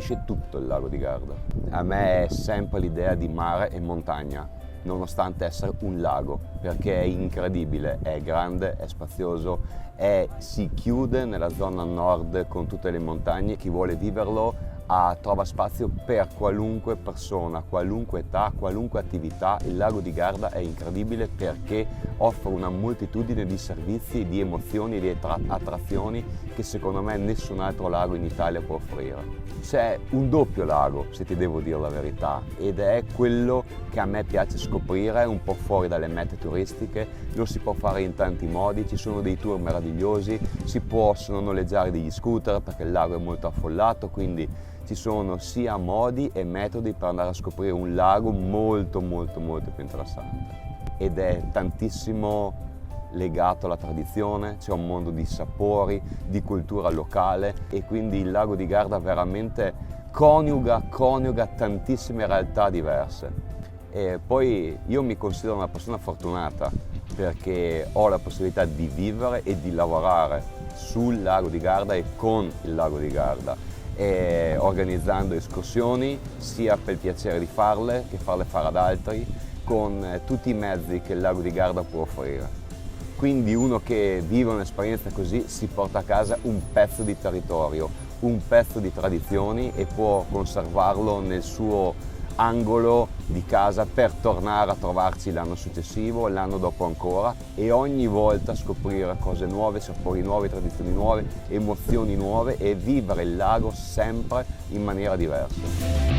unisce tutto il lago di Garda. A me è sempre l'idea di mare e montagna, nonostante essere un lago, perché è incredibile, è grande, è spazioso, si chiude nella zona nord con tutte le montagne. Chi vuole viverlo trova spazio per qualunque persona, qualunque età, qualunque attività. Il lago di Garda è incredibile perché offre una moltitudine di servizi, di emozioni e di attrazioni che secondo me nessun altro lago in Italia può offrire. C'è un doppio lago, se ti devo dire la verità, ed è quello che a me piace scoprire un po' fuori dalle mete turistiche. Lo si può fare in tanti modi, ci sono dei tour meravigliosi, si possono noleggiare degli scooter perché il lago è molto affollato, quindi ci sono sia modi e metodi per andare a scoprire un lago molto molto molto più interessante. Ed è tantissimo legato alla tradizione, c'è un mondo di sapori, di cultura locale, e quindi il lago di Garda veramente coniuga tantissime realtà diverse. E poi io mi considero una persona fortunata perché ho la possibilità di vivere e di lavorare sul lago di Garda e con il lago di Garda, e organizzando escursioni sia per il piacere di farle che farle fare ad altri, con tutti i mezzi che il lago di Garda può offrire. Quindi uno che vive un'esperienza così si porta a casa un pezzo di territorio, un pezzo di tradizioni, e può conservarlo nel suo angolo di casa per tornare a trovarci l'anno successivo, l'anno dopo ancora, e ogni volta scoprire cose nuove, sapori nuovi, tradizioni nuove, emozioni nuove, e vivere il lago sempre in maniera diversa.